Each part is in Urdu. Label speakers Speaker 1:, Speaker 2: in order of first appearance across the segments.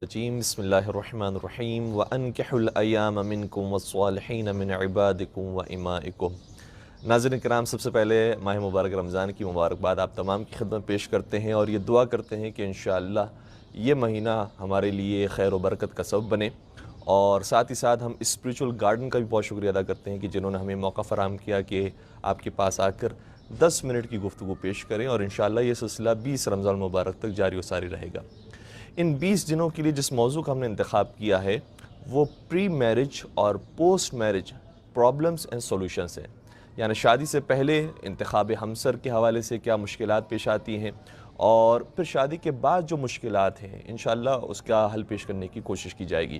Speaker 1: الرجیم بسم اللہ الرحمن الرحیم وَأَنكِحُوا الْأَيَامَ مِنْكُمْ وَالصَّالِحِينَ مِنْ عِبَادِكُمْ وَإِمَائِكُمْ۔ ناظرین کرام، سب سے پہلے ماہ مبارک رمضان کی مبارکباد آپ تمام کی خدمت پیش کرتے ہیں اور یہ دعا کرتے ہیں کہ انشاءاللہ یہ مہینہ ہمارے لیے خیر و برکت کا سبب بنے، اور ساتھ ہی ساتھ ہم اسپریچول گارڈن کا بھی بہت شکریہ ادا کرتے ہیں کہ جنہوں نے ہمیں موقع فراہم کیا کہ آپ کے پاس آ کر 10 منٹ کی گفتگو پیش کریں، اور انشاءاللہ یہ سلسلہ 20 رمضان المبارک تک جاری و ساری رہے گا۔ ان 20 دنوں کے لیے جس موضوع کا ہم نے انتخاب کیا ہے وہ پری میرج اور post marriage problems and solutions ہیں، یعنی شادی سے پہلے انتخاب ہمسر کے حوالے سے کیا مشکلات پیش آتی ہیں، اور پھر شادی کے بعد جو مشکلات ہیں انشاءاللہ اس کا حل پیش کرنے کی کوشش کی جائے گی۔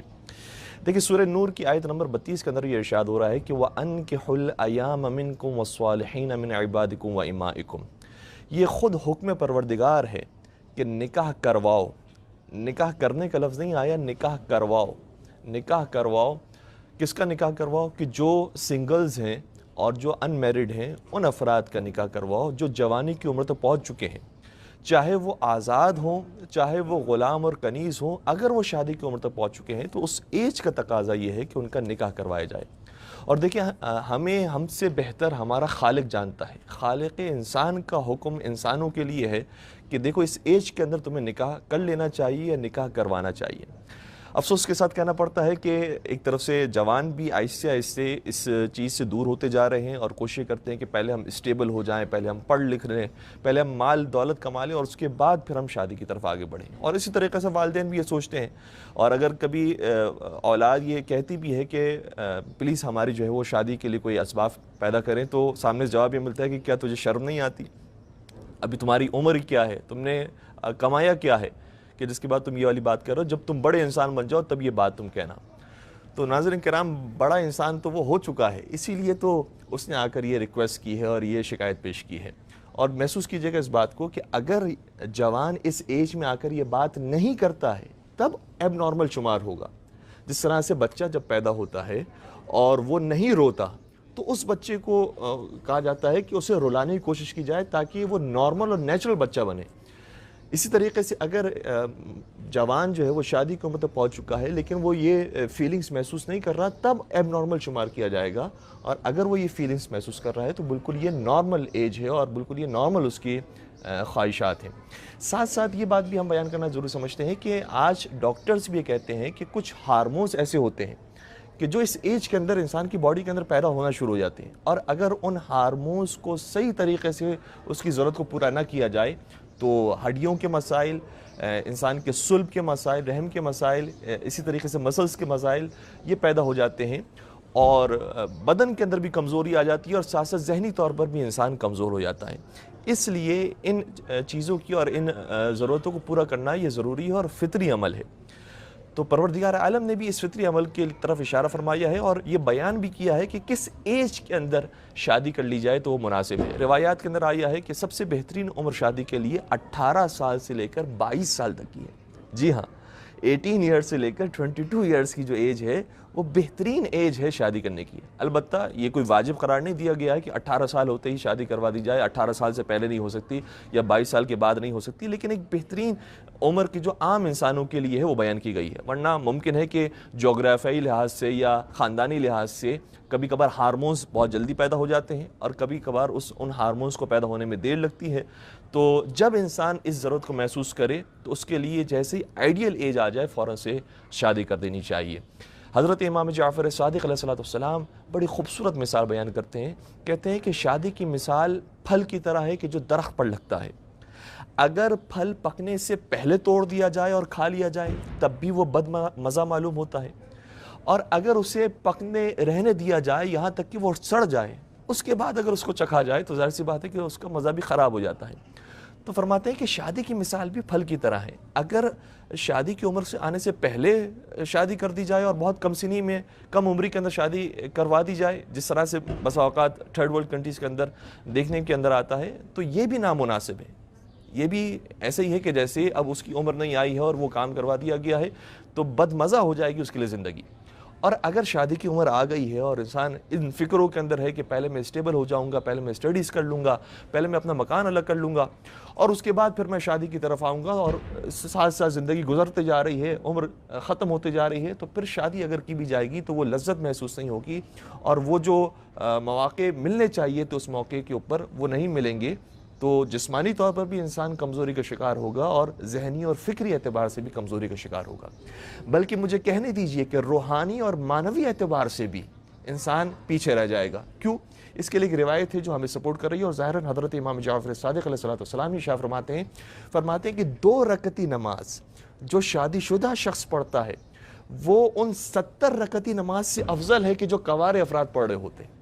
Speaker 1: دیکھیں، سورہ نور کی آیت نمبر 32 کے اندر یہ ارشاد ہو رہا ہے کہ وَأَنكِحُوا الْأَيَامَ مِنْكُمْ وَالصَّالِحِينَ مِنْ عِبَادِكُمْ وَإِمَائِكُمْ۔ یہ خود حکم پروردگار ہے کہ نکاح کرواؤ۔ نکاح کرنے کا لفظ نہیں آیا، نکاح کرواؤ۔ نکاح کرواؤ، کس کا نکاح کرواؤ؟ کہ جو سنگلز ہیں اور جو ان میرڈ ہیں ان افراد کا نکاح کرواؤ جو جوانی کی عمر تک پہنچ چکے ہیں، چاہے وہ آزاد ہوں چاہے وہ غلام اور کنیز ہوں، اگر وہ شادی کی عمر تک پہنچ چکے ہیں تو اس ایج کا تقاضا یہ ہے کہ ان کا نکاح کروایا جائے۔ اور دیکھیں، ہم سے بہتر ہمارا خالق جانتا ہے۔ خالق انسان کا حکم انسانوں کے لیے ہے کہ دیکھو اس ایج کے اندر تمہیں نکاح کر لینا چاہیے یا نکاح کروانا چاہیے۔ افسوس کے ساتھ کہنا پڑتا ہے کہ ایک طرف سے جوان بھی آہستہ آہستہ اس چیز سے دور ہوتے جا رہے ہیں اور کوشش کرتے ہیں کہ پہلے ہم اسٹیبل ہو جائیں، پہلے ہم پڑھ لکھ لیں، پہلے ہم مال دولت کما لیں اور اس کے بعد پھر ہم شادی کی طرف آگے بڑھیں۔ اور اسی طریقے سے والدین بھی یہ سوچتے ہیں، اور اگر کبھی اولاد یہ کہتی بھی ہے کہ پلیز ہماری جو ہے وہ شادی کے لیے کوئی اسباب پیدا کریں، تو سامنے جواب یہ ملتا ہے کہ کیا تجھے شرم نہیں آتی؟ ابھی تمہاری عمر کیا ہے؟ تم نے کمایا کیا ہے کہ جس کے بعد تم یہ والی بات کرو؟ جب تم بڑے انسان بن جاؤ تب یہ بات تم کہنا۔ تو ناظرین کرام، بڑا انسان تو وہ ہو چکا ہے، اسی لیے تو اس نے آ کر یہ ریکویسٹ کی ہے اور یہ شکایت پیش کی ہے۔ اور محسوس کیجئے گا اس بات کو کہ اگر جوان اس ایج میں آ کر یہ بات نہیں کرتا ہے تب ایب نارمل شمار ہوگا۔ جس طرح سے بچہ جب پیدا ہوتا ہے اور وہ نہیں روتا تو اس بچے کو کہا جاتا ہے کہ اسے رلانے کی کوشش کی جائے تاکہ وہ نارمل اور نیچرل بچہ بنے۔ اسی طریقے سے اگر جوان جو ہے وہ شادی کی عمر تک پہنچ چکا ہے لیکن وہ یہ فیلنگز محسوس نہیں کر رہا، تب ایب نارمل شمار کیا جائے گا، اور اگر وہ یہ فیلنگز محسوس کر رہا ہے تو بالکل یہ نارمل ایج ہے اور بالکل یہ نارمل اس کی خواہشات ہیں۔ ساتھ ساتھ یہ بات بھی ہم بیان کرنا ضروری سمجھتے ہیں کہ آج ڈاکٹرز بھی یہ کہتے ہیں کہ کچھ ہارمونز ایسے ہوتے ہیں کہ جو اس ایج کے اندر انسان کی باڈی کے اندر پیدا ہونا شروع ہو جاتے ہیں، اور اگر ان ہارمونز کو صحیح طریقے سے اس کی ضرورت کو پورا نہ کیا جائے تو ہڈیوں کے مسائل، انسان کے صلب کے مسائل، رحم کے مسائل، اسی طریقے سے مسلز کے مسائل یہ پیدا ہو جاتے ہیں، اور بدن کے اندر بھی کمزوری آ جاتی ہے، اور ساتھ ساتھ ذہنی طور پر بھی انسان کمزور ہو جاتا ہے۔ اس لیے ان چیزوں کی اور ان ضرورتوں کو پورا کرنا یہ ضروری ہے اور فطری عمل ہے۔ تو پروردگار عالم نے بھی اس فطری عمل کی طرف اشارہ فرمایا ہے اور یہ بیان بھی کیا ہے کہ کس ایج کے اندر شادی کر لی جائے تو وہ مناسب ہے۔ روایات کے اندر آیا ہے کہ سب سے بہترین عمر شادی کے لیے 18 سال سے لے کر 22 سال تک کی ہے۔ جی ہاں، 18 ایئرز سے لے کر 22 ایئرز کی جو ایج ہے وہ بہترین ایج ہے شادی کرنے کی۔ البتہ یہ کوئی واجب قرار نہیں دیا گیا ہے کہ 18 سال ہوتے ہی شادی کروا دی جائے، 18 سال سے پہلے نہیں ہو سکتی یا 22 سال کے بعد نہیں ہو سکتی، لیکن ایک بہترین عمر کی جو عام انسانوں کے لیے ہے وہ بیان کی گئی ہے۔ ورنہ ممکن ہے کہ جغرافیائی لحاظ سے یا خاندانی لحاظ سے کبھی کبھار ہارمونز بہت جلدی پیدا ہو جاتے ہیں اور کبھی کبھار ان ہارمونز کو پیدا ہونے میں دیر لگتی ہے۔ تو جب انسان اس ضرورت کو محسوس کرے تو اس کے لیے جیسے ہی آئیڈیل ایج آ جائے فوراً سے شادی کر دینی چاہیے۔ حضرت امام جعفر صادق علیہ السلام بڑی خوبصورت مثال بیان کرتے ہیں، کہتے ہیں کہ شادی کی مثال پھل کی طرح ہے کہ جو درخت پر لگتا ہے۔ اگر پھل پکنے سے پہلے توڑ دیا جائے اور کھا لیا جائے تب بھی وہ بد مزہ معلوم ہوتا ہے، اور اگر اسے پکنے رہنے دیا جائے یہاں تک کہ وہ سڑ جائے، اس کے بعد اگر اس کو چکھا جائے تو ظاہر سی بات ہے کہ اس کا مزہ بھی خراب ہو جاتا ہے۔ تو فرماتے ہیں کہ شادی کی مثال بھی پھل کی طرح ہے۔ اگر شادی کی عمر سے آنے سے پہلے شادی کر دی جائے اور بہت کم سنی میں کم عمری کے اندر شادی کروا دی جائے، جس طرح سے بسا اوقات تھرڈ ورلڈ کنٹریز کے اندر دیکھنے کے اندر آتا ہے، تو یہ بھی نامناسب ہے۔ یہ بھی ایسے ہی ہے کہ جیسے اب اس کی عمر نہیں آئی ہے اور وہ کام کروا دیا گیا ہے تو بد مزہ ہو جائے گی اس کے لیے زندگی۔ اور اگر شادی کی عمر آ گئی ہے اور انسان ان فکروں کے اندر ہے کہ پہلے میں اسٹیبل ہو جاؤں گا، پہلے میں اسٹڈیز کر لوں گا، پہلے میں اپنا مکان الگ کر لوں گا اور اس کے بعد پھر میں شادی کی طرف آؤں گا، اور ساتھ ساتھ زندگی گزرتے جا رہی ہے، عمر ختم ہوتے جا رہی ہے، تو پھر شادی اگر کی بھی جائے گی تو وہ لذت محسوس نہیں ہوگی، اور وہ جو مواقع ملنے چاہیے تو اس موقع کے اوپر وہ نہیں ملیں گے، تو جسمانی طور پر بھی انسان کمزوری کا شکار ہوگا اور ذہنی اور فکری اعتبار سے بھی کمزوری کا شکار ہوگا، بلکہ مجھے کہنے دیجئے کہ روحانی اور معنوی اعتبار سے بھی انسان پیچھے رہ جائے گا۔ کیوں؟ اس کے لیے ایک روایت ہے جو ہمیں سپورٹ کر رہی ہے، اور ظاہراً حضرت امام جعفر صادق علیہ السلام ہی شاہ فرماتے ہیں کہ 2 رکعتی نماز جو شادی شدہ شخص پڑھتا ہے وہ ان 70 رکعتی نماز سے افضل ہے کہ جو کوار افراد پڑھ رہے ہوتے ہیں۔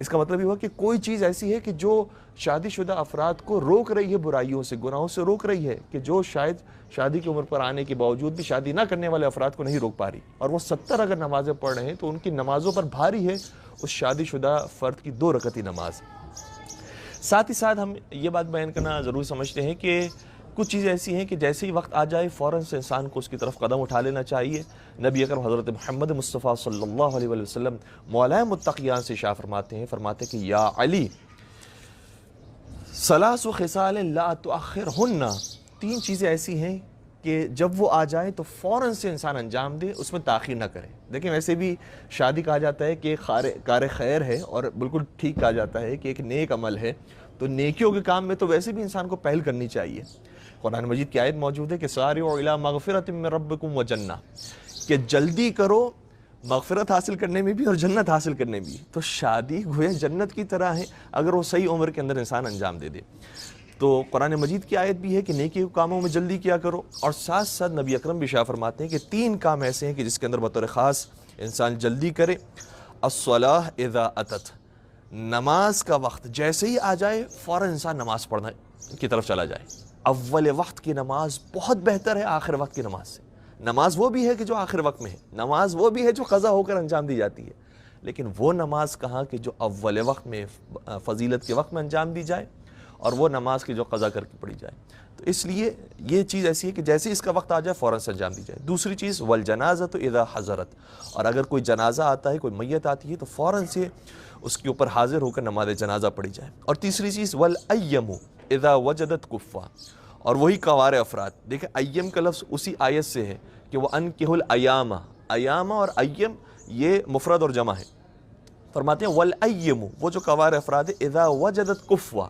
Speaker 1: اس کا مطلب یہ ہوا کہ کوئی چیز ایسی ہے کہ جو شادی شدہ افراد کو روک رہی ہے برائیوں سے، گناہوں سے روک رہی ہے، کہ جو شاید شادی کی عمر پر آنے کے باوجود بھی شادی نہ کرنے والے افراد کو نہیں روک پا رہی، اور وہ 70 اگر نمازیں پڑھ رہے ہیں تو ان کی نمازوں پر بھاری ہے اس شادی شدہ فرد کی 2 رکعتی نماز۔ ساتھ ہی ساتھ ہم یہ بات بیان کرنا ضرور سمجھتے ہیں کہ کچھ چیزیں ایسی ہیں کہ جیسے ہی وقت آ جائے فوراً سے انسان کو اس کی طرف قدم اٹھا لینا چاہیے۔ نبی اکرم حضرت محمد مصطفیٰ صلی اللہ علیہ وسلم مولا متقیان سے ارشاد فرماتے کہ یا علی ثلاث خصال لا تؤخرہن، 3 چیزیں ایسی ہیں کہ جب وہ آ جائیں تو فوراً سے انسان انجام دے، اس میں تاخیر نہ کرے۔ دیکھیں ویسے بھی شادی کہا جاتا ہے کہ کار خیر ہے، اور بالکل ٹھیک کہا جاتا ہے کہ ایک نیک عمل ہے، تو نیکیوں کے کام میں تو ویسے بھی انسان کو پہل کرنی چاہیے۔ قرآن مجید کی آیت موجود ہے کہ سارعوا الی مغفرۃ من ربکم وجنہ، کہ جلدی کرو مغفرت حاصل کرنے میں بھی اور جنت حاصل کرنے میں بھی۔ تو شادی گویا جنت کی طرح ہے اگر وہ صحیح عمر کے اندر انسان انجام دے دے۔ تو قرآن مجید کی آیت بھی ہے کہ نیکی کے کاموں میں جلدی کیا کرو، اور ساتھ ساتھ نبی اکرم بھی ارشاد فرماتے ہیں کہ 3 کام ایسے ہیں کہ جس کے اندر بطور خاص انسان جلدی کرے۔ الصلاۃ اذا اتت، نماز کا وقت جیسے ہی آ جائے فوراً انسان نماز پڑھنے کی طرف چلا جائے۔ اول وقت کی نماز بہت بہتر ہے آخر وقت کی نماز سے۔ نماز وہ بھی ہے کہ جو آخر وقت میں ہے، نماز وہ بھی ہے جو قضا ہو کر انجام دی جاتی ہے، لیکن وہ نماز کہاں کہ جو اول وقت میں فضیلت کے وقت میں انجام دی جائے، اور وہ نماز کی جو قضا کر کے پڑھی جائے۔ تو اس لیے یہ چیز ایسی ہے کہ جیسے اس کا وقت آ جائے فوراً سے انجام دی جائے۔ دوسری چیز والجنازۃ اذا حضرت، اور اگر کوئی جنازہ آتا ہے، کوئی میت آتی ہے تو فوراً سے اس کے اوپر حاضر ہو کر نماز جنازہ پڑھی جائے۔ اور تیسری چیز والایم اذا وجدت کفا، اور وہی کوار افراد۔ دیکھیں ایم کا لفظ اسی آیت سے ہے کہ وَأَنْكِحُوا الْأَيَامَ، ایام اور ایم یہ مفرد اور جمع ہے۔ فرماتے ہیں والایم، وہ جو کوار افراد ہے، اذا وجدت کفوا،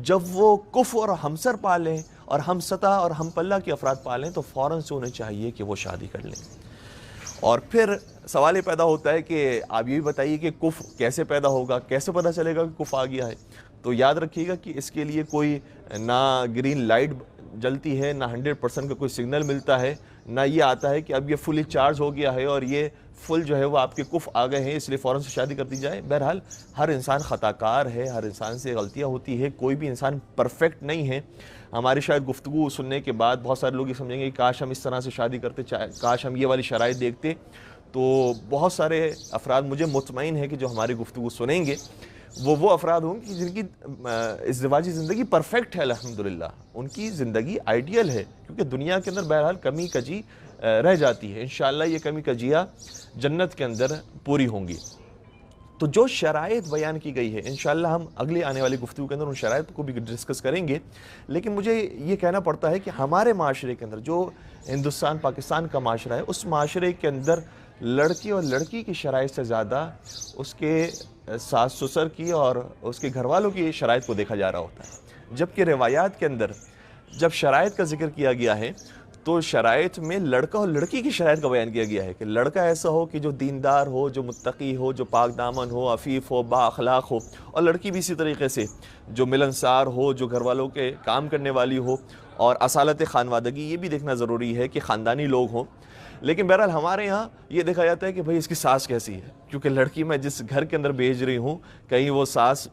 Speaker 1: جب وہ کف اور ہمسر پالیں اور ہم سطح اور ہم پلہ کے افراد پالیں تو فوراً سے انہیں چاہیے کہ وہ شادی کر لیں۔ اور پھر سوال یہ پیدا ہوتا ہے کہ آپ یہ بھی بتائیے کہ کف کیسے پیدا ہوگا، کیسے پتہ چلے گا کہ کف آ گیا ہے؟ تو یاد رکھیے گا کہ اس کے لیے کوئی نہ گرین لائٹ جلتی ہے، نہ 100% کا کوئی سگنل ملتا ہے، نہ یہ آتا ہے کہ اب یہ فلی چارج ہو گیا ہے اور یہ فل جو ہے وہ آپ کے کف آ گئے ہیں اس لیے فوراً سے شادی کر دی جائے۔ بہرحال ہر انسان خطا کار ہے، ہر انسان سے غلطیاں ہوتی ہے، کوئی بھی انسان پرفیکٹ نہیں ہے۔ ہماری شاید گفتگو سننے کے بعد بہت سارے لوگ یہ سمجھیں گے کہ کاش ہم اس طرح سے شادی کرتے، کاش ہم یہ والی شرائط دیکھتے۔ تو بہت سارے افراد مجھے مطمئن ہے کہ جو ہماری گفتگو سنیں گے وہ افراد ہوں گے جن کی ازدواجی زندگی پرفیکٹ ہے، الحمدللہ ان کی زندگی آئیڈیل ہے، کیونکہ دنیا کے اندر بہرحال کمی کجی رہ جاتی ہے۔ انشاءاللہ یہ کمی کجیاں جنت کے اندر پوری ہوں گی۔ تو جو شرائط بیان کی گئی ہے انشاءاللہ ہم اگلی آنے والی گفتگو کے اندر ان شرائط کو بھی ڈسکس کریں گے، لیکن مجھے یہ کہنا پڑتا ہے کہ ہمارے معاشرے کے اندر جو ہندوستان پاکستان کا معاشرہ ہے اس معاشرے کے اندر لڑکی اور لڑکی کی شرائط سے زیادہ اس کے ساس سسر کی اور اس کے گھر والوں کی شرائط کو دیکھا جا رہا ہوتا ہے، جبکہ روایات کے اندر جب شرائط کا ذکر کیا گیا ہے تو شرائط میں لڑکا اور لڑکی کی شرائط کا بیان کیا گیا ہے کہ لڑکا ایسا ہو کہ جو دیندار ہو، جو متقی ہو، جو پاک دامن ہو، عفیف ہو، با اخلاق ہو، اور لڑکی بھی اسی طریقے سے جو ملنسار ہو، جو گھر والوں کے کام کرنے والی ہو، اور اصالت خانوادگی یہ بھی دیکھنا ضروری ہے کہ خاندانی لوگ ہوں۔ لیکن بہرحال ہمارے یہاں یہ دیکھا جاتا ہے کہ بھئی اس کی ساس کیسی ہے، کیونکہ لڑکی میں جس گھر کے اندر بھیج رہی ہوں کہیں وہ ساس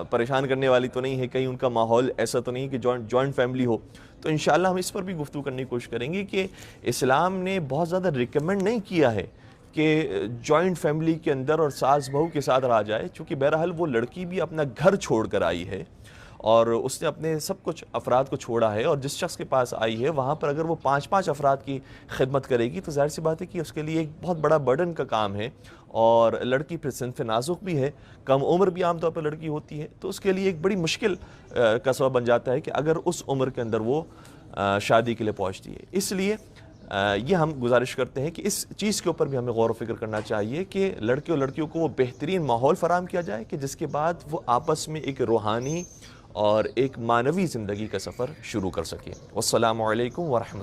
Speaker 1: پریشان کرنے والی تو نہیں ہے، کہیں ان کا ماحول ایسا تو نہیں کہ جوائنٹ فیملی ہو۔ تو انشاءاللہ ہم اس پر بھی گفتگو کرنے کی کوشش کریں گے کہ اسلام نے بہت زیادہ ریکمینڈ نہیں کیا ہے کہ جوائنٹ فیملی کے اندر اور ساس بہو کے ساتھ رہا جائے، چونکہ بہرحال وہ لڑکی بھی اپنا گھر چھوڑ کر آئی ہے اور اس نے اپنے سب کچھ افراد کو چھوڑا ہے اور جس شخص کے پاس آئی ہے وہاں پر اگر وہ 5 افراد کی خدمت کرے گی تو ظاہر سی بات ہے کہ اس کے لیے ایک بہت بڑا برڈن کا کام ہے، اور لڑکی پھر صنف نازک بھی ہے، کم عمر بھی عام طور پر لڑکی ہوتی ہے، تو اس کے لیے ایک بڑی مشکل کا سبب بن جاتا ہے کہ اگر اس عمر کے اندر وہ شادی کے لیے پہنچتی ہے۔ اس لیے یہ ہم گزارش کرتے ہیں کہ اس چیز کے اوپر بھی ہمیں غور و فکر کرنا چاہیے کہ لڑکے اور لڑکیوں کو وہ بہترین ماحول فراہم کیا جائے کہ جس کے بعد وہ آپس میں ایک روحانی اور ایک معنوی زندگی کا سفر شروع کر سکیں۔ والسلام علیکم ورحمۃ